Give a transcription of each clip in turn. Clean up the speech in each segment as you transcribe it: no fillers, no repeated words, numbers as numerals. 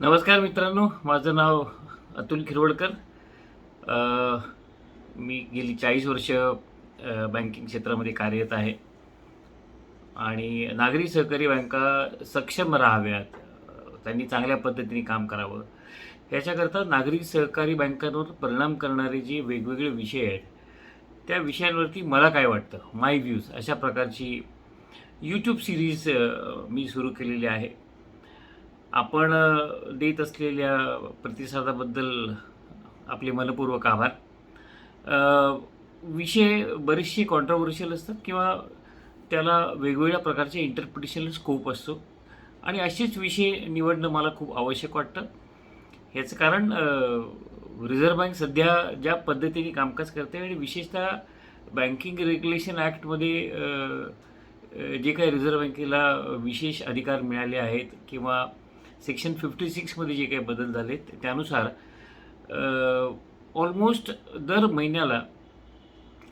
नमस्कार मित्रांनो, माझं नाव अतुल खिरवडकर. मी गेली 40 वर्ष बँकिंग क्षेत्रामध्ये कार्यरत आहे आणि नागरी सहकारी बँका सक्षम राहाव्यात, त्यांनी चांगल्या पद्धतीने काम करावं, याच्याकरता नागरी सहकारी बँकांवर परिणाम करणारे जे वेगवेगळे विषय आहेत, त्या विषयांवरती मला काय वाटतं, माय व्ह्यूज अशा प्रकारची यूट्यूब सिरीज मी सुरू केलेली आहे. आपण देत असलेल्या प्रतिसादाबद्दल आपले मनःपूर्वक आभार. विषय बरेचसे कॉन्ट्रोव्हर्शियल असतात किंवा त्याला वेगवेगळ्या प्रकारचे इंटरप्रिटेशनल स्कोप असतो आणि असेच विषय निवडणं मला खूप आवश्यक वाटतं. ह्याचं कारण रिझर्व्ह बँक सध्या ज्या पद्धतीने कामकाज करते आणि विशेषतः बँकिंग रेग्युलेशन ॲक्टमध्ये जे काही रिझर्व्ह बँकेला विशेष अधिकार मिळाले आहेत किंवा सेक्शन 56मध्ये जे काही बदल झालेत त्यानुसार ऑलमोस्ट दर महिन्याला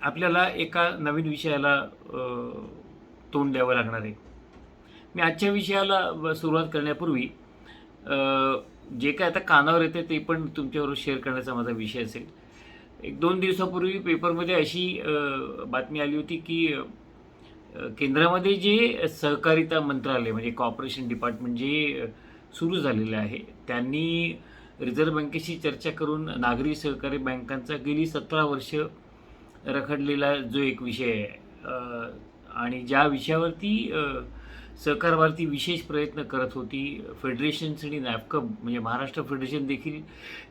आपल्याला एका नवीन विषयाला तोंड द्यावं लागणार आहे. मी आजच्या विषयाला सुरुवात करण्यापूर्वी जे काय आता कानावर येते ते पण तुमच्याबरोबर शेअर करण्याचा माझा विषय असेल. 1-2 दिवसापूर्वी पेपरमध्ये अशी बातमी आली होती की केंद्रामध्ये जे सहकारिता मंत्रालय म्हणजे कॉर्पोरेशन डिपार्टमेंट जे सुरू झालेलं आहे, त्यांनी रिझर्व्ह बँकेशी चर्चा करून नागरी सहकारी बँकांचा गेली 17 वर्ष रखडलेला जो एक विषय आहे आणि ज्या विषयावरती सहकार भारती विशेष प्रयत्न करत होती, फेडरेशन्स आणि नॅफकम म्हणजे महाराष्ट्र फेडरेशन देखील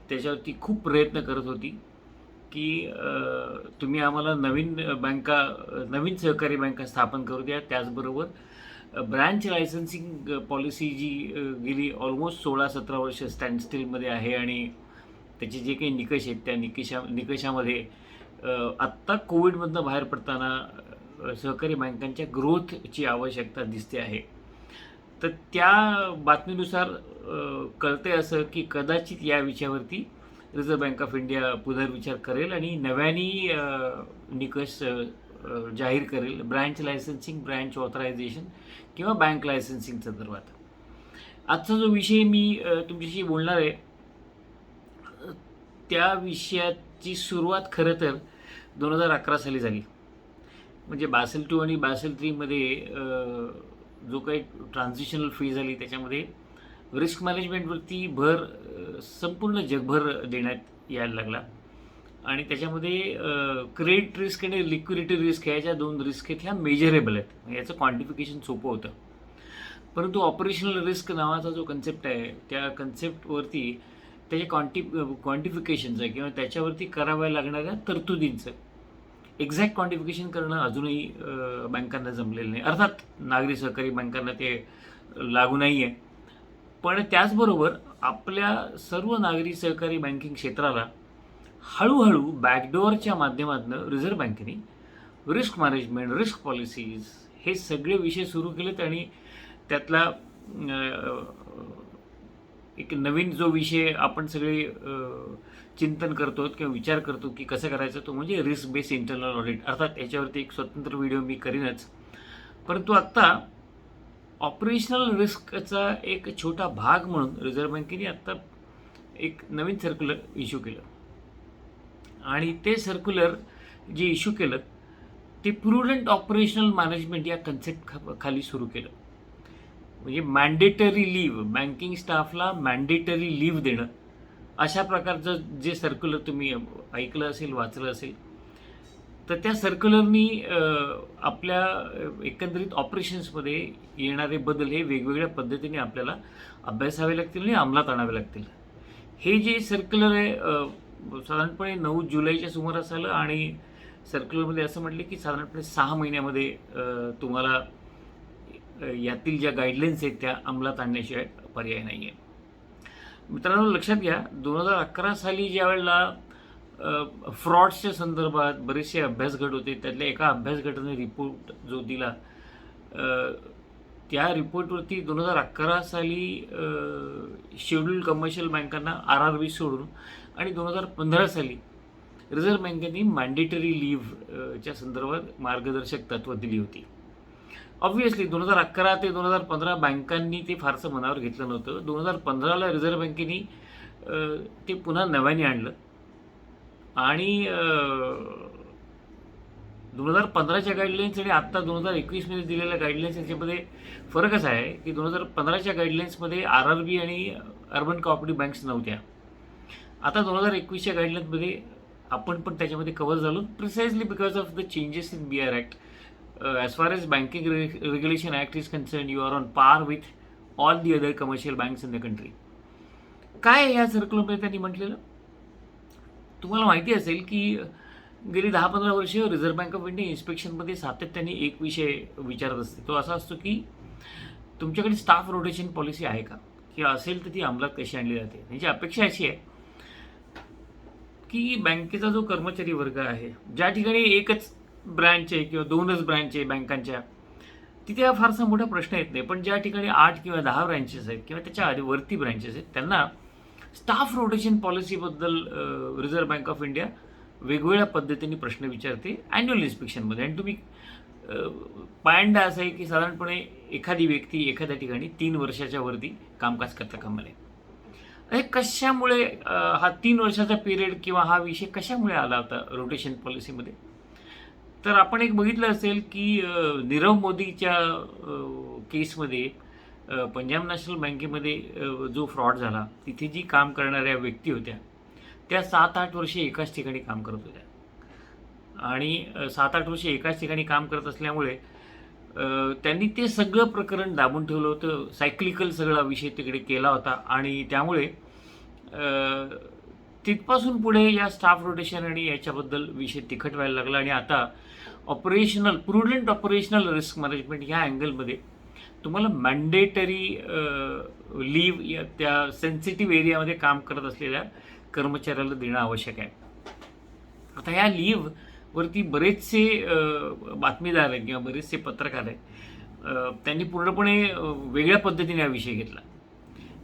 त्याच्यावरती खूप प्रयत्न करत होती की तुम्ही आम्हाला नवीन सहकारी बँका स्थापन करू द्या. त्याचबरोबर ब्रँच लायसन्सिंग पॉलिसी जी गेली ऑलमोस्ट 16-17 वर्ष स्टँडस्टिलमध्ये आहे आणि त्याचे जे काही निकष आहेत त्या निकषामध्ये आत्ता कोविडमधनं बाहेर पडताना सहकारी बँकांच्या ग्रोथची आवश्यकता दिसते आहे. तर त्या बातमीनुसार कळते असं की कदाचित या विषयावरती रिझर्व्ह बँक ऑफ इंडिया पुनर्विचार करेल आणि नव्याने निकष जाहीर करेल ब्रँच लायसन्सिंग, ब्रँच ऑथरायझेशन किंवा बँक लायसन्सिंग संदर्भात. आजचा जो विषय मी तुमच्याशी बोलणार आहे त्या विषयाची सुरुवात खरं तर 2011 साली झाली. म्हणजे बासेल 2 आणि बासेल 3मध्ये जो काही ट्रान्झिशनल फेज आली त्याच्यामध्ये रिस्क मॅनेजमेंटवरती भर संपूर्ण जगभर देण्यात यायला लागला आणि त्याच्यामध्ये क्रेडिट रिस्क आणि लिक्विडिटी रिस्क ह्या ज्या 2 रिस्क आहेत ह्या मेजरेबल आहेत. याचं क्वांटिफिकेशन सोपं होतं. परंतु ऑपरेशनल रिस्क नावाचा जो कन्सेप्ट आहे त्या कन्सेप्टवरती त्याचे क्वांटिफिकेशनचं आहे किंवा त्याच्यावरती कराव्या लागणाऱ्या तरतुदींचं एक्झॅक्ट क्वांटिफिकेशन करणं अजूनही बँकांना जमलेलं नाही. अर्थात नागरी सहकारी बँकांना ते लागू नाही आहे. पण त्याचबरोबर आपल्या सर्व नागरी सहकारी बँकिंग क्षेत्राला हळूहळू बॅकडोअरच्या माध्यमातून रिझर्व्ह बँकेने रिस्क मॅनेजमेंट, रिस्क पॉलिसीज हे सगळे विषय सुरू केलेत आणि त्यातला एक नवीन जो विषय आपण सगळे चिंतन करतो किंवा विचार करतो की कसं करायचं तो म्हणजे रिस्क बेस्ड इंटरनल ऑडिट. अर्थात याच्यावरती एक स्वतंत्र व्हिडिओ मी करीनच. परंतु आत्ता ऑपरेशनल रिस्कचा एक छोटा भाग म्हणून रिझर्व्ह बँकेने आत्ता एक नवीन सर्क्युलर इश्यू केलं आणि ते सर्क्युलर जे इश्यू केलं ते प्रुडंट ऑपरेशनल मॅनेजमेंट या कन्सेप्ट खाली सुरू केलं. म्हणजे मॅन्डेटरी लीव्ह, बँकिंग स्टाफला मॅन्डेटरी लीव्ह देणं अशा प्रकारचं जे सर्क्युलर तुम्ही ऐकलं असेल, वाचलं असेल, तर त्या सर्क्युलरनी आपल्या एकंदरीत ऑपरेशन्समध्ये येणारे बदल हे वेगवेगळ्या पद्धतीने आपल्याला अभ्यासावे लागतील आणि अंमलात आणावे लागतील. हे जे सर्क्युलर आहे साधारणपणे 9 जुलैच्या सुमारास आलं आणि सर्क्युलरमध्ये असं म्हटलं की साधारणपणे 6 महिन्यामध्ये तुम्हाला यातील ज्या गाईडलाईन्स आहेत त्या अंमलात आणण्याशिवाय पर्याय नाही आहे. मित्रांनो लक्षात घ्या, 2011 साली ज्या वेळेला फ्रॉड्सच्या संदर्भात बरेचसे अभ्यासगट होते, त्यातल्या एका अभ्यासगटाने रिपोर्ट जो दिला त्या रिपोर्टवरती 2011 साली शेड्यूल्ड कमर्शियल बँकांना RRB सोडून आणि 2015 साली रिझर्व्ह बँकेने मॅन्डेटरी लीव्हच्या संदर्भात मार्गदर्शक तत्त्व दिली होती. ऑब्व्हियसली 2011 ते 2015 बँकांनी ते फारसं मनावर घेतलं नव्हतं. 2015ला रिझर्व्ह बँकेने ते पुन्हा नव्याने आणलं आणि 2015च्या गाईडलाईन्स आणि आत्ता 2021मध्ये दिलेल्या गाईडलाईन्स याच्यामध्ये फरक असा आहे की 2015च्या गाईडलाईन्समध्ये RRB आणि अर्बन कोऑपरेटिव्ह बँक्स नव्हत्या. आता 2021च्या गाईडलाईन्समध्ये आपण पण त्याच्यामध्ये कव्हर झालो, precisely because of the changes in BR act. As far as banking regulation act is concern, you are on par with all the other commercial banks in the country. काय या सर्क्युलरमध्ये त्यांनी म्हटलेलं तुम्हाला माहिती असेल की गेली 10-15 वर्ष रिझर्व्ह बँक ऑफ इंडिया इन्स्पेक्शनमध्ये सातत्याने एक विषय विचारत असते. तो असा असतो की तुमच्याकडे स्टाफ रोटेशन पॉलिसी आहे का, किंवा असेल तर ती अंमलात कशी आणली जाते. त्यांची अपेक्षा अशी आहे की बँकेचा जो कर्मचारी वर्ग आहे, ज्या ठिकाणी एकच ब्रँच आहे किंवा 2च ब्रँच आहे बँकांच्या, तिथे हा फारसा मोठा प्रश्न येत नाही. पण ज्या ठिकाणी 8 किंवा 10 ब्रँचेस आहेत किंवा त्याच्या आधी वरती ब्रँचेस आहेत, त्यांना स्टाफ रोटेशन पॉलिसीबद्दल रिझर्व्ह बँक ऑफ इंडिया वेगवेगळ्या पद्धतीने प्रश्न विचारते ॲन्युअल इन्स्पेक्शनमध्ये. आणि तुम्ही पायंडा असं आहे की साधारणपणे एखादी व्यक्ती एखाद्या ठिकाणी 3 वर्षाच्या वरती कामकाज करता कामा नये. हे कशामुळे हा 3 वर्षाचा पिरियड किंवा हा विषय कशामुळे आला होता रोटेशन पॉलिसीमध्ये, तर आपण एक बघितलं असेल की नीरव मोदीच्या केसमध्ये पंजाब नॅशनल बँकेमध्ये जो फ्रॉड झाला, तिथे जी काम करणाऱ्या व्यक्ती होत्या त्या 7-8 वर्षे एकाच ठिकाणी काम करत होत्या. आणि 7-8 वर्षे एकाच ठिकाणी काम करत असल्यामुळे त्यांनी ते सगळं प्रकरण दाबून ठेवलं होतं. सायक्लिकल सगळा विषय तिकडे केला होता आणि त्यामुळे तिथपासून पुढे या स्टाफ रोटेशन आणि याच्याबद्दल विषय तिखट व्हायला लागला. आणि आता प्रुडंट ऑपरेशनल रिस्क मॅनेजमेंट ह्या अँगलमध्ये तुम्हाला मॅन्डेटरी लीव या त्या सेन्सिटिव्ह एरियामध्ये काम करत असलेल्या कर्मचाऱ्याला देणं आवश्यक आहे. आता ह्या लीववरती बरेचसे बातमीदार आहेत किंवा बरेचसे पत्रकार आहेत, त्यांनी पूर्णपणे वेगळ्या पद्धतीने हा विषय घेतला.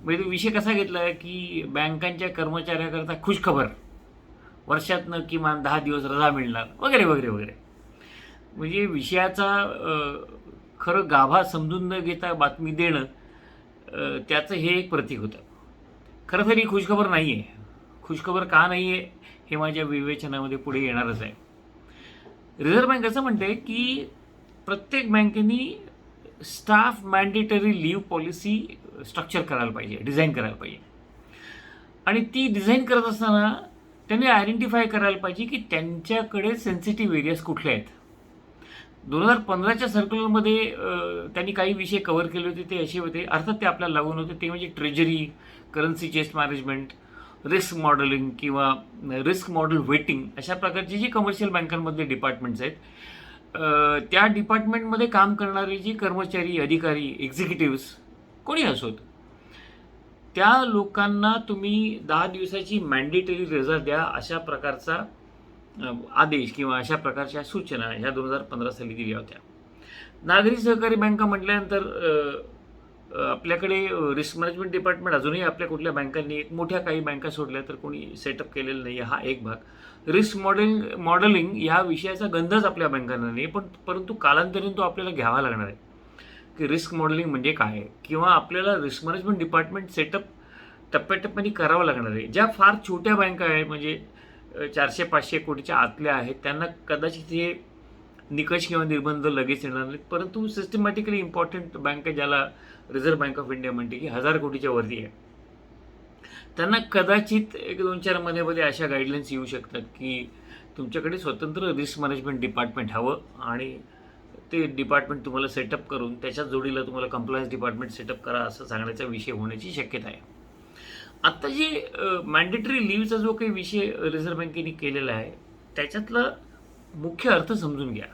म्हणजे तो विषय कसा घेतला की बँकांच्या कर्मचाऱ्याकरता खुशखबर, वर्षातनं किमान 10 दिवस रजा मिळणार वगैरे वगैरे वगैरे. म्हणजे विषयाचा खरं गाभा समजून न घेता बातमी देणं, त्याचं हे एक प्रतीक होतं. खरं तर ही खुशखबर नाही आहे. खुशखबर का नाही आहे हे माझ्या विवेचनामध्ये पुढे येणारच आहे. रिझर्व्ह बँक असं म्हणते की प्रत्येक बँकेनी staff mandatory leave policy structure करायला पाहिजे, डिझाईन करायला पाहिजे. आणि ती डिझाईन करत असताना त्यांनी आयडेंटिफाय करायला पाहिजे की त्यांच्याकडे सेन्सिटिव्ह एरियाज कुठले आहेत. 2015च्या सर्क्युलरमध्ये त्यांनी काही विषय कव्हर केले होते. ते असे होते, अर्थात ते आपल्याला लागून होते, ते म्हणजे treasury, currency chest management, risk modelling किंवा रिस्क मॉडेल वेटिंग, अशा प्रकारचे जे कमर्शियल बँकांमधले डिपार्टमेंट्स आहेत, त्या डिपार्टमेंटमध्ये काम करणारे जे कर्मचारी, अधिकारी, एक्झिक्युटिव्स कोणी असोत, त्या लोकांना तुम्ही 10 दिवसाची मॅन्डेटरी रजा द्या, अशा प्रकारचा आदेश किंवा अशा प्रकारच्या सूचना ह्या 2015 साली दिल्या होत्या. नागरी सहकारी बँका म्हटल्यानंतर आपल्याकडे रिस्क मॅनेजमेंट डिपार्टमेंट अजूनही आपल्या कुठल्या बँकांनी, एक मोठ्या काही बँका सोडल्या तर कोणी सेटअप केलेलं नाही. हा एक भाग. रिस्क मॉडेलिंग ह्या विषयाचा गंधच आपल्या बँकांना नाही, परंतु कालांतराने तो आपल्याला घ्यावा लागणार आहे की रिस्क मॉडेलिंग म्हणजे काय, किंवा आपल्याला रिस्क मॅनेजमेंट डिपार्टमेंट सेटअप टप्प्याटप्प्याने करावं लागणार आहे. ज्या फार छोट्या बँका आहेत, म्हणजे 400-500 कोटीच्या आतल्या आहेत, त्यांना कदाचित हे निकष किंवा निर्बंध लगेच येणार नाहीत. परंतु सिस्टमॅटिकली इम्पॉर्टंट बँक, ज्याला रिझर्व्ह बँक ऑफ इंडिया म्हणते की 1000 कोटीच्या वरती आहे, त्यांना कदाचित 1-2-4 महिन्यामध्ये अशा गाईडलाईन्स येऊ शकतात की तुमच्याकडे स्वतंत्र रिस्क मॅनेजमेंट डिपार्टमेंट हवं आणि ते डिपार्टमेंट तुम्हाला सेटअप करून त्याच्याच जोडीला तुम्हाला कंप्लायन्स डिपार्टमेंट सेटअप करा, असं सांगण्याचा विषय होण्याची शक्यता आहे. आत्ता जे मॅन्डेटरी लीवचा जो काही विषय रिझर्व्ह बँकेने केलेला आहे, त्याच्यातला मुख्य अर्थ समजून घ्या.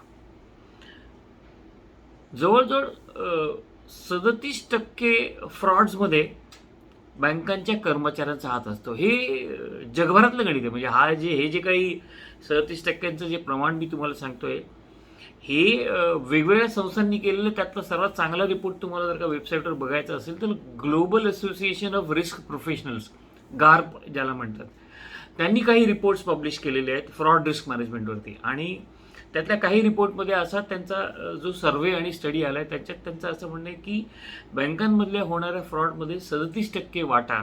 जवळजवळ 37% फ्रॉड्समध्ये बँकांच्या कर्मचाऱ्यांचा हात असतो. हे जगभरातलं गणित आहे. म्हणजे हे जे काही 37%चं जे प्रमाण मी तुम्हाला सांगतोय, हे वेगवेगळ्या संस्थांनी केलेलं त्यातला सर्वात चांगला रिपोर्ट तुम्हाला जर का वेबसाईटवर बघायचा असेल तर global association of risk professionals, GARP ज्याला म्हणतात, त्यांनी काही रिपोर्ट्स पब्लिश केलेले आहेत फ्रॉड रिस्क मॅनेजमेंटवरती. आणि त्यातल्या काही रिपोर्टमध्ये असा त्यांचा जो सर्व्हे आणि स्टडी आला आहे त्याच्यात त्यांचं असं म्हणणं आहे की बँकांमधल्या होणाऱ्या फ्रॉडमध्ये 37% वाटा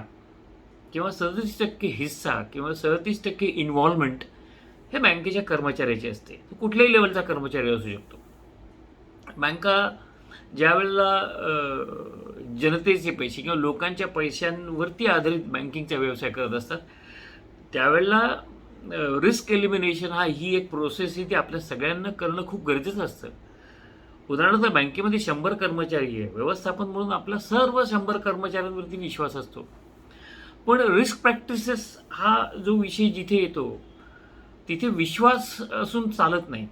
किंवा 37% हिस्सा किंवा 37% इन्व्हॉल्वमेंट हे बँकेच्या कर्मचाऱ्याची असते. तो कुठल्याही लेवलचा कर्मचारी असू शकतो. बँका ज्या वेळेला जनतेचे पैसे किंवा लोकांच्या पैशांवरती आधारित बँकिंगचा व्यवसाय करत असतात त्यावेळेला रिस्क एलिमिनेशन ही एक प्रोसेस आहे ती आपल्या सगळ्यांना करणं खूप गरजेचं असतं. उदाहरणार्थ बँकेमध्ये 100 कर्मचारी आहे, व्यवस्थापन म्हणून आपला सर्व 100 कर्मचाऱ्यांवरती विश्वास असतो. पण रिस्क प्रॅक्टिसेस हा जो विषय जिथे येतो तिथे विश्वास असून चालत नाही.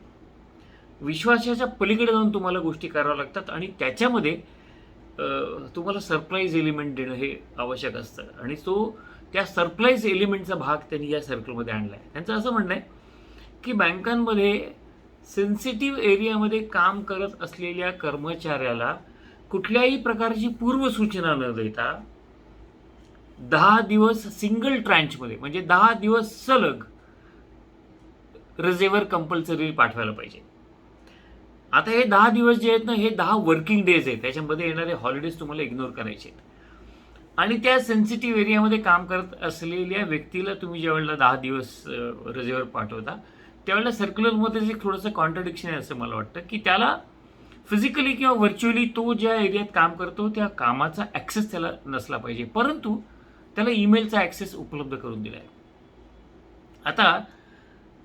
विश्वासाच्या पलीकडे जाऊन तुम्हाला गोष्टी कराव्या लागतात आणि त्याच्यामध्ये तुम्हाला सरप्राईज एलिमेंट देणं हे आवश्यक असतं आणि त्या सरप्राईज एलिमेंटचा भाग त्यांनी या सर्कलमध्ये आणला आहे. त्यांचं असं म्हणणं आहे की बँकांमध्ये सेन्सिटिव्ह एरियामध्ये काम करत असलेल्या कर्मचाऱ्याला कुठल्याही प्रकारची पूर्वसूचना न देता 10 दिवस सिंगल ट्रँचमध्ये म्हणजे 10 दिवस सलग रजेवर कंपल्सरी पाठवायला पाहिजे. आता हे 10 दिवस जे आहेत ना हे 10 वर्किंग डेज आहेत, त्याच्यामध्ये येणारे हॉलिडेज तुम्हाला इग्नोर करायचे आहेत. आणि त्या सेन्सिटिव्ह एरियामध्ये काम करत असलेल्या व्यक्तीला तुम्ही ज्यावेळेला 10 दिवस रजेवर पाठवता त्यावेळेला सर्क्युलरमध्ये एक थोडंसं कॉन्ट्रडिक्शन आहे असं मला वाटतं की त्याला फिजिकली किंवा व्हर्च्युअली तो ज्या एरियात काम करतो त्या कामाचा ॲक्सेस त्याला नसला पाहिजे, परंतु त्याला ईमेलचा ॲक्सेस उपलब्ध करून दिला आहे. आता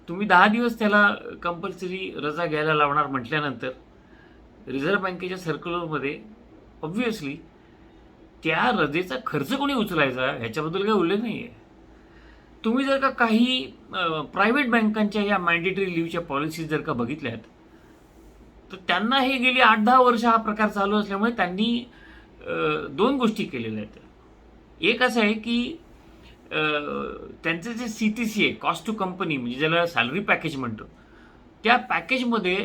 तुम्ही 10 दिवस त्याला कंपल्सरी रजा घ्यायला लावणार म्हटल्यानंतर रिझर्व्ह बँकेच्या सर्क्युलरमध्ये ऑब्व्हियसली त्या रजेचा खर्च कोणी उचलायचा ह्याच्याबद्दल काही उल्लेख नाही आहे. तुम्ही जर का काही प्रायव्हेट बँकांच्या या मॅन्डेटरी लिव्हच्या पॉलिसीज जर का बघितल्यात तर त्यांना हे गेली 8-10 वर्ष हा प्रकार चालू असल्यामुळे त्यांनी 2 गोष्टी केलेल्या आहेत. एक असं आहे की त्यांचं जे CTC आहे, कॉस्ट टू कंपनी, म्हणजे ज्याला सॅलरी पॅकेज म्हणतो, त्या पॅकेजमध्ये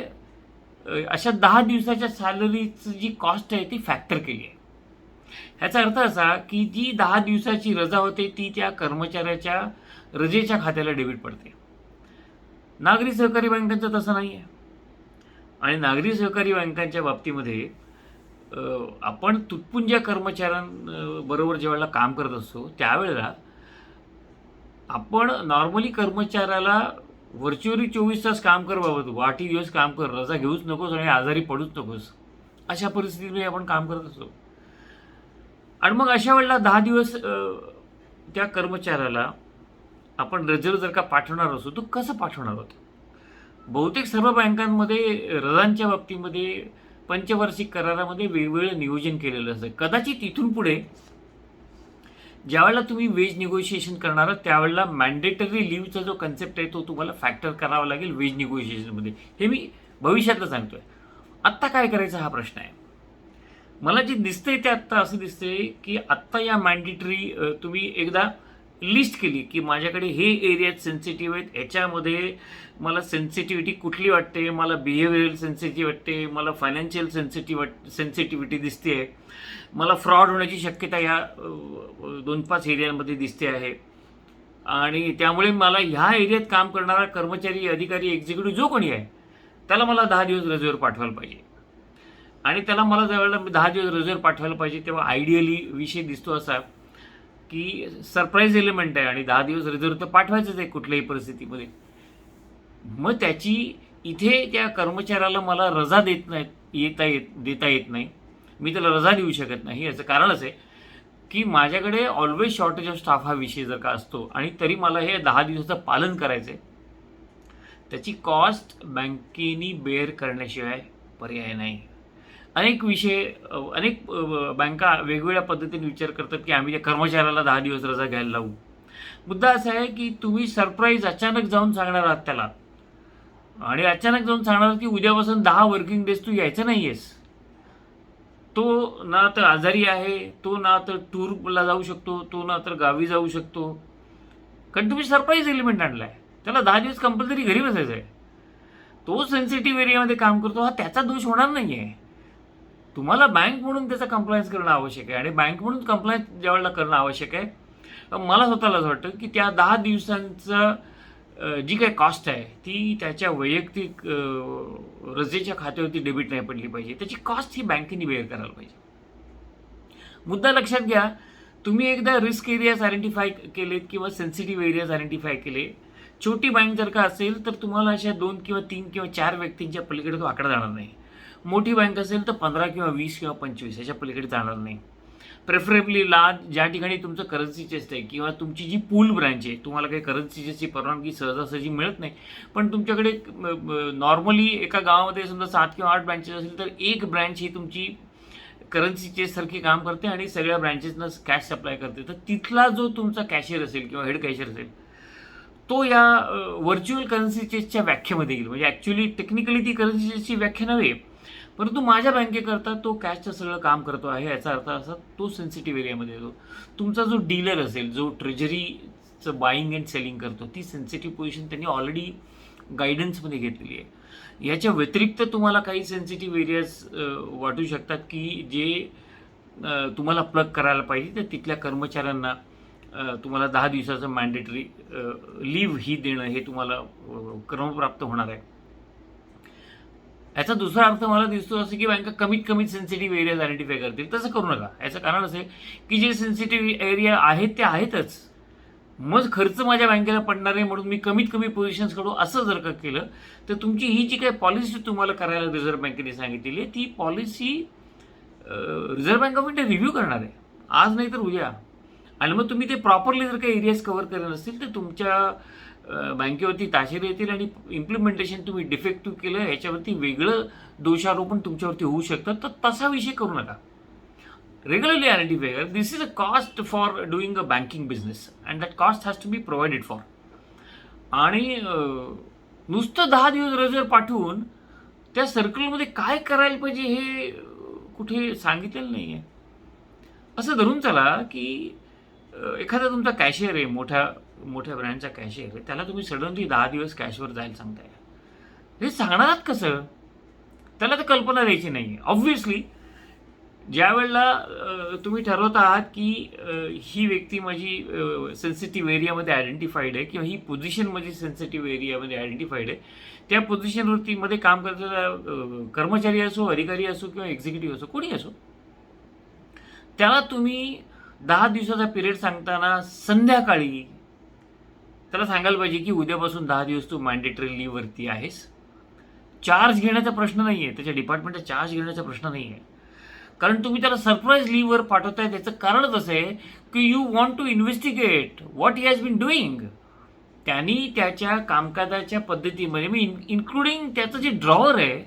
अशा 10 दिवसाच्या सॅलरीची जी कॉस्ट आहे ती फॅक्टर केली आहे. ह्याचा अर्थ असा की जी 10 दिवसाची रजा होते ती त्या कर्मचाऱ्याच्या रजेच्या खात्याला डेबिट पडते. नागरी सहकारी बँकांचं तसं नाही आहे. आणि नागरी सहकारी बँकांच्या बाबतीमध्ये आपण तुटपुंज्या कर्मचाऱ्यांबरोबर ज्यावेळेला काम करत असतो त्यावेळेला आपण नॉर्मली कर्मचाऱ्याला व्हर्च्युअली 24 तास काम कर बाबा, तू 8 दिवस काम कर, रजा घेऊच नकोस आणि आजारी पडूच नकोस, अशा परिस्थितीमध्ये आपण काम करत असतो. आणि मग अशा वेळेला 10 दिवस त्या कर्मचाऱ्याला आपण रजेवर जर का पाठवणार असू तर कसं पाठवणार आहोत? बहुतेक सर्व बँकांमध्ये रजांच्या बाबतीमध्ये पंचवार्षिक करारामध्ये वेगवेगळं नियोजन केलेलं असतं. कदाचित इथून पुढे ज्यावेळेला तुम्ही वेज निगोशिएशन करणार आहात त्यावेळेला मॅन्डेटरी लिव्हचा जो कन्सेप्ट आहे तो तुम्हाला फॅक्टर करावा लागेल वेज निगोशिएशनमध्ये. हे मी भविष्यातलं सांगतोय. आत्ता काय करायचं हा प्रश्न आहे. मला जे दिसतंय ते आत्ता असं दिसतंय की आत्ता या मॅन्डेटरी तुम्ही एकदा लिस्ट केली की माझ्याकडे हे एरियात सेन्सिटिव्ह आहेत, ह्याच्यामध्ये मला सेन्सिटिव्हिटी कुठली वाटते, मला बिहेवियरल सेन्सिटिव्ह वाटते, मला फायनान्शियल सेन्सिटिव्हिटी दिसते आहे, मला फ्रॉड होण्याची शक्यता या 2-5 एरियांमध्ये दिसते आहे आणि त्यामुळे मला ह्या एरियात काम करणारा कर्मचारी, अधिकारी, एक्झिक्युटिव्ह जो कोणी आहे त्याला मला 10 दिवस रजेवर पाठवायला पाहिजे. आणि त्याला मला ज्यावेळेला 10 दिवस रजेवर पाठवायला पाहिजे तेव्हा आयडियली विषय दिसतो असा की सरप्राईज एलिमेंट आहे आणि 10 दिवस रजेवर तर पाठवायचंच आहे कुठल्याही परिस्थितीमध्ये. मग त्याची इथे त्या कर्मचाऱ्याला मला रजा देता येत नाही, मी त्याला रजा देऊ शकत नाही. याचं कारणच आहे की माझ्याकडे ऑलवेज शॉर्टेज ऑफ स्टाफ हा विषय जर का असतो आणि तरी मला हे 10 दिवसाचं पालन करायचं आहे, त्याची कॉस्ट बँकेनी बेअर करण्याशिवाय पर्याय नाही. अनेक बँका वेगवेगळ्या पद्धतीने विचार करतात की आम्ही त्या कर्मचाऱ्याला 10 दिवस रजा घ्यायला लावू. मुद्दा असा आहे की तुम्ही सरप्राईज अचानक जाऊन सांगणार आहात त्याला आणि अचानक जाऊन सांगणार की उद्यापासून 10 वर्किंग डेज तू यायचं नाही आहेस. तो ना तर आजारी आहे, तो ना तर टूरला जाऊ शकतो, तो ना तर गावी जाऊ शकतो, कारण तुम्ही सरप्राईज एलिमेंट आणला आहे. त्याला 10 दिवस कंपल्सरी घरी बसायचं आहे. तो सेन्सिटिव्ह एरियामध्ये काम करतो, हा त्याचा दोष होणार नाही आहे. तुम्हाला बँक म्हणून त्याचा कंप्लायन्स करणं आवश्यक आहे आणि बँक म्हणून कंप्लायन्स ज्यावेळेला करणं आवश्यक आहे. मला स्वतःला असं वाटतं की त्या 10 दिवसांचा जी काही कॉस्ट आहे ती त्याच्या वैयक्तिक रजेच्या खात्यावरती डेबिट नाही पडली पाहिजे. त्याची कॉस्ट ही बँकेने बेअर करायला पाहिजे. मुद्दा लक्षात घ्या, तुम्ही एकदा रिस्क एरियाज आयडेंटिफाय केलेत किंवा सेन्सिटिव्ह एरियाज आयडेंटिफाय केले, छोटी बँक जर का असेल तर तुम्हाला अशा 2 किंवा 3 किंवा 4 व्यक्तींच्या पलीकडे तो आकडा जाणार नाही. मोठी बँक असेल तर 15 किंवा 20 किंवा 25 याच्या पलीकडे जाणार नाही. प्रेफरेबली लार्ज, ज्या ठिकाणी तुमचं करन्सी चेस्ट आहे किंवा तुमची जी पूल ब्रँच आहे, तुम्हाला काही करन्सी चेस्टची परवानगी सहजासहजी मिळत नाही, पण तुमच्याकडे नॉर्मली एका गावामध्ये समजा 7 किंवा 8 ब्रँचेस असेल तर एक ब्रँच ही तुमची करन्सी चेस्टसारखी काम करते आणि सगळ्या ब्रँचेसना कॅश सप्लाय करते. तर तिथला जो तुमचा कॅशियर असेल किंवा हेड कॅशियर असेल तो या व्हर्च्युअल करन्सी चेस्टच्या व्याख्येमध्ये येईल. म्हणजे ॲक्च्युली टेक्निकली ती करन्सी चेस्टची व्याख्या नव्हे, परंतु माझ्या बँकेकरता तो कॅशचं सगळं काम करतो आहे, याचा अर्थ असा तो सेन्सिटिव्ह एरियामध्ये येतो. तुमचा जो डीलर असेल, जो ट्रेजरीचं बाईंग अँड सेलिंग करतो, ती सेन्सिटिव्ह पोझिशन त्यांनी ऑलरेडी गायडन्समध्ये घेतलेली आहे. याच्या व्यतिरिक्त तुम्हाला काही सेन्सिटिव्ह एरियाज वाटू शकतात की जे तुम्हाला प्लग करायला पाहिजे, तर तिथल्या कर्मचाऱ्यांना तुम्हाला 10 दिवसाचं मॅन्डेटरी लीव्ह ही देणं हे तुम्हाला क्रमप्राप्त होणार आहे. याचा दुसरा अर्थ मला दिसतो असं की बँका कमीत कमी सेन्सिटिव्ह एरियाज आयडेंटिफाय करतील. तसं करू नका. याचं कारण असं आहे की जे सेन्सिटिव्ह एरिया आहेत ते आहेतच, मग खर्च माझ्या बँकेला पडणार आहे म्हणून मी कमीत कमी पोझिशन्स काढू, असं जर का केलं तर तुमची ही जी काही पॉलिसी तुम्हाला करायला रिझर्व्ह बँकेने सांगितलेली आहे ती policy reserve bank of India review करणार आहे, आज नाही तर उद्या. आणि मग तुम्ही ते प्रॉपरली जर काही एरियाज कव्हर करत नसतील तर तुमच्या बँकेवरती ताशेरे येतील आणि इम्प्लिमेंटेशन तुम्ही डिफेक्टिव्ह केलं ह्याच्यावरती वेगळं दोषारोपण तुमच्यावरती होऊ शकतं. तर तसा विषय करू नका. रेग्युलरली आयडेंटिफाय करा, this is a cost for doing a banking business and that cost has to be provided for. आणि नुसतं 10 दिवस रजेवर पाठवून त्या सर्कलमध्ये काय करायला पाहिजे हे कुठे सांगितलेलं नाही आहे. असं धरून चला की एखादा तुमचा कॅशियर आहे, मोठ्या ब्रँडचा कॅशियर आहे, त्याला तुम्ही सडनली 10 दिवस कॅशवर जायला सांगताय. हे सांगणार आहात कसं? त्याला तर कल्पना द्यायची नाही आहे. ऑब्व्हियसली ज्या वेळेला तुम्ही ठरवत आहात की ही व्यक्ती माझी सेन्सिटिव्ह एरियामध्ये आयडेंटिफाईड आहे किंवा ही पोझिशन माझी सेन्सिटिव्ह एरियामध्ये आयडेंटिफाईड आहे, त्या पोझिशनवरती मध्ये काम करणारा कर्मचारी असो, अधिकारी असो किंवा एक्झिक्युटिव्ह असो, कोणी असो, त्याला तुम्ही 10 दिवसाचा पिरियड सांगताना संध्याकाळी त्याला सांगायला पाहिजे की उद्यापासून 10 दिवस तू मॅन्डेटरी लीव्हवरती आहेस. चार्ज घेण्याचा प्रश्न नाही आहे, त्याच्या डिपार्टमेंटचा चार्ज घेण्याचा प्रश्न नाही आहे, कारण तुम्ही त्याला सरप्राईज लीव्हवर पाठवताय. त्याचं कारणच असं आहे की you want to investigate what he has been doing. त्यांनी त्याच्या कामकाजाच्या पद्धतीमध्ये मी इन्क्लुडिंग त्याचं जे ड्रॉवर आहे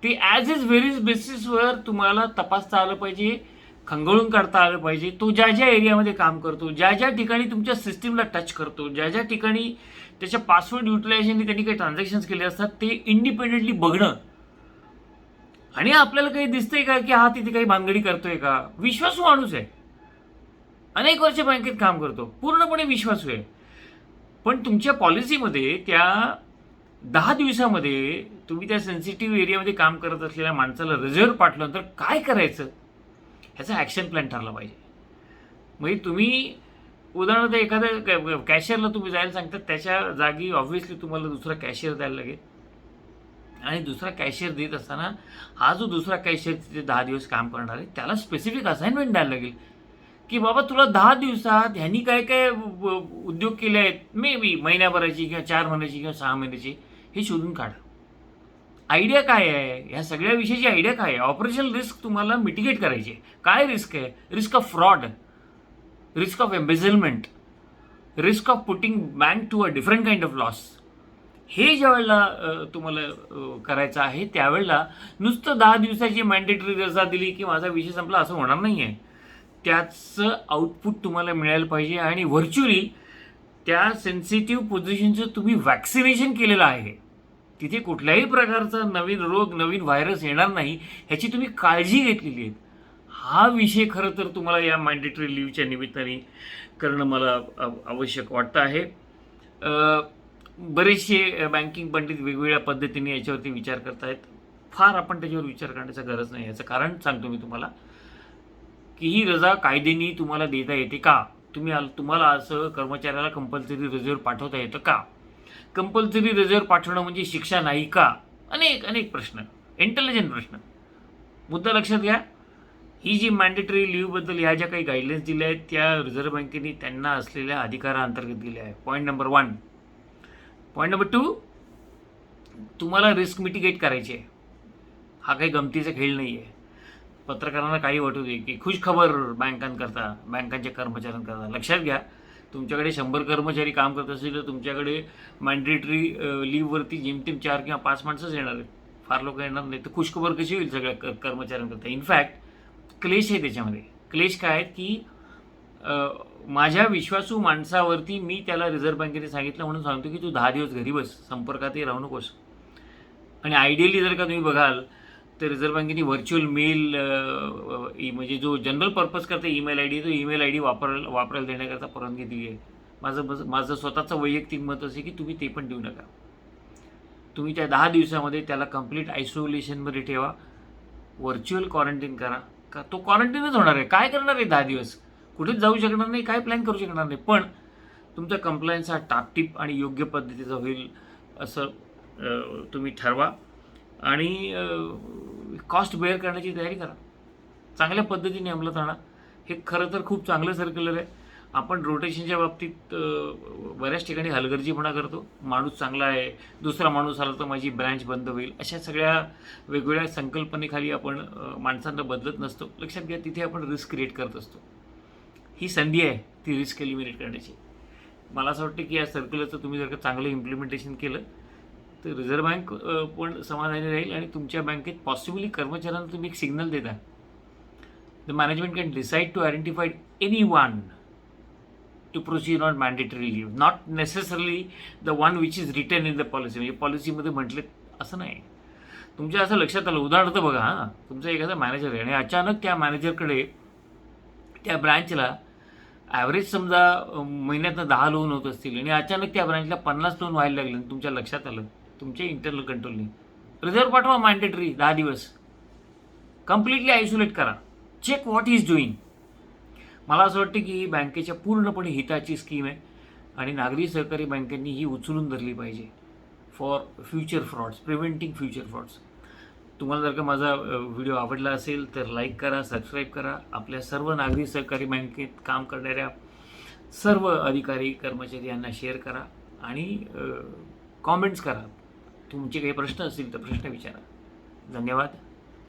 ते ॲज इज व्हेरीज बेसिसवर तुम्हाला तपासता आलं पाहिजे, खंगळून काढता आलं पाहिजे. तो ज्या ज्या एरियामध्ये काम करतो, ज्या ज्या ठिकाणी तुमच्या सिस्टीमला टच करतो, ज्या ज्या ठिकाणी त्याच्या पासवर्ड युटिलायझेशनने त्यांनी काही ट्रान्झॅक्शन्स केले असतात ते इंडिपेंडेंटली बघणं. आणि आपल्याला काही दिसतंय का की हा तिथे काही भानगडी करतोय का? विश्वासू माणूस आहे, अनेक वर्ष बँकेत काम करतो, पूर्णपणे विश्वासू आहे. पण तुमच्या पॉलिसीमध्ये त्या 10 दिवसामध्ये तुम्ही त्या सेन्सिटिव्ह एरियामध्ये काम करत असलेल्या माणसाला रिझर्व्ह पाठवलं तर काय करायचं ह्याचा ॲक्शन प्लॅन ठरला पाहिजे. म्हणजे तुम्ही उदाहरणार्थ एखाद्या कॅशियरला तुम्ही जायला सांगता, त्याच्या जागी ऑब्व्हियसली तुम्हाला दुसरा कॅशियर द्यायला लागेल. आणि दुसरा कॅशियर देत असताना हा जो दुसरा कॅशियर तिथे 10 दिवस काम करणार आहे त्याला स्पेसिफिक असाइनमेंट द्यायला लागेल की बाबा तुला 10 दिवसात ह्यांनी काय काय उद्योग केले आहेत, मे बी महिन्याभराची किंवा 4 महिन्याची किंवा 6 महिन्याची, हे शोधून काढा. आयडिया काय आहे, ह्या सगळ्या विषयाची आयडिया काय आहे, ऑपरेशनल रिस्क तुम्हाला मिटिगेट करायची आहे. काय रिस्क आहे? Risk of fraud, risk of embezzlement, risk of putting bank to a different kind of loss. हे ज्या वेळेला तुम्हाला करायचं आहे त्यावेळेला नुसतं 10 दिवसाची मॅन्डेटरी रजा दिली की माझा विषय संपला असं होणार नाही आहे. त्याचं आउटपुट तुम्हाला मिळायला पाहिजे आणि व्हर्च्युअली त्या सेन्सिटिव्ह पोझिशनचं तुम्ही वॅक्सिनेशन केलेलं आहे, तिथे कुठल्याही प्रकारचा नवीन रोग, नवीन व्हायरस येणार नाही ह्याची तुम्ही काळजी घेतलेली आहे. हा विषय खरं तर तुम्हाला या मॅन्डेटरी लीव्हच्या निमित्ताने करणं मला आवश्यक वाटतं आहे. बरेचसे बँकिंग पंडित वेगवेगळ्या पद्धतीने याच्यावरती विचार करतायत. फार आपण त्याच्यावर विचार करण्याचं गरज नाही. याचं कारण सांगतो मी तुम्हाला की ही रजा कायद्याने तुम्हाला देता येते का? तुम्हाला असं कर्मचाऱ्याला कंपल्सरी रजेवर पाठवता येतं का? कंपल्सरी रिझर्व्ह पाठवणं म्हणजे शिक्षा नाही का? अनेक अनेक प्रश्न, इंटेलिजंट प्रश्न. मुद्दा लक्षात घ्या, ही जी मॅन्डेटरी लिव्हबद्दल ह्या ज्या काही गाईडलाईन्स दिल्या आहेत त्या रिझर्व्ह बँकेने त्यांना असलेल्या अधिकाराअंतर्गत दिल्या आहे. Point number 1. पॉईंट नंबर 2, तुम्हाला रिस्क मिटिगेट करायची आहे. हा काही गमतीचा खेळ नाही आहे. पत्रकारांना काही वाटू दे की खुशखबर बँकांकरता, बँकांच्या कर्मचाऱ्यांकरता. लक्षात घ्या, तुमच्याकडे 100 कर्मचारी काम करत असतील तर तुमच्याकडे मॅन्डेटरी लिव्हवरती जेमतेम 4 किंवा 5 माणसंच येणार आहेत, फार लोक येणार नाही. तर खुशखबर कशी होईल सगळ्या कर्मचाऱ्यांकरता? इनफॅक्ट क्लेश आहे त्याच्यामध्ये. क्लेश काय आहेत की माझ्या विश्वासू माणसावरती मी त्याला रिझर्व्ह बँकेने सांगितलं म्हणून सांगतो की तू 10 दिवस घरी बस, संपर्कातही राहू नकोस. आणि आयडियली जर का तुम्ही बघाल तर रिझर्व्ह बँकेने व्हर्च्युअल मेल म्हणजे जो जनरल पर्पज करता ईमेल आय डी, तो ईमेल आय डी वापरायला देण्याकरता परवानगी दिली आहे. माझं स्वतःचं वैयक्तिक मत असे की तुम्ही ते पण देऊ नका. तुम्ही त्या 10 दिवसामध्ये त्याला कंप्लीट आयसोलेशनमध्ये ठेवा, व्हर्च्युअल क्वारंटीन करा. का तो क्वारंटीनच होणार आहे. काय करणार आहे 10 दिवस? कुठेच जाऊ शकणार नाही, काय प्लॅन करू शकणार नाही. पण तुमचा कंप्लायन्स हा टापटीप आणि योग्य पद्धतीचा होईल असं तुम्ही ठरवा आणि कॉस्ट बेअर करण्याची तयारी करा. चांगल्या पद्धतीने अंमलात आणा. हे खरं तर खूप चांगलं सर्क्युलर आहे. आपण रोटेशनच्या बाबतीत बऱ्याच ठिकाणी हलगर्जीपणा करतो. माणूस चांगला आहे, दुसरा माणूस आला तर माझी ब्रँच बंद होईल, अशा सगळ्या वेगवेगळ्या संकल्पनेखाली आपण माणसांना बदलत नसतो. लक्षात घ्या, तिथे आपण रिस्क क्रिएट करत असतो. ही संधी आहे ती रिस्क एलिमिनेट करण्याची. मला असं वाटतं की या सर्क्युलरचं तुम्ही जर का चांगलं इम्प्लिमेंटेशन केलं तर रिझर्व्ह बँक पण समाधानी राहील आणि तुमच्या बँकेत पॉसिबली कर्मचाऱ्यांना तुम्ही एक सिग्नल देता. The management can decide to identified any one to proceed on mandatory leave, not necessarily the one which is written in the policy. म्हणजे पॉलिसीमध्ये म्हटले असं नाही. तुमच्या असं लक्षात आलं, उदाहरणार्थ बघा, हां, तुमचा एखादा मॅनेजर आहे आणि अचानक त्या मॅनेजरकडे त्या ब्रँचला ॲव्हरेज समजा महिन्यातनं 10 लोन होत असतील आणि अचानक त्या ब्रँचला 50 लोन व्हायला लागले आणि तुमच्या लक्षात आलं, तुमच्या इंटरनल कंट्रोलने रिझर्व्ह पाठवा मॅन्डेटरी 10 दिवस, कम्प्लिटली आयसोलेट करा, चेक व्हॉट इज डुईंग. मला असं वाटतं की ही बँकेच्या पूर्णपणे हिताची स्कीम आहे आणि नागरी सहकारी बँकांनी ही उचलून धरली पाहिजे for future frauds, preventing future frauds. तुम्हाला जर का माझा व्हिडिओ आवडला असेल तर लाईक करा, सबस्क्राईब करा. आपल्या सर्व नागरी सहकारी बँकेत काम करणाऱ्या सर्व अधिकारी कर्मचारी यांना शेअर करा आणि कॉमेंट्स करा. तुमचे काही प्रश्न असतील तर प्रश्न विचारा. धन्यवाद.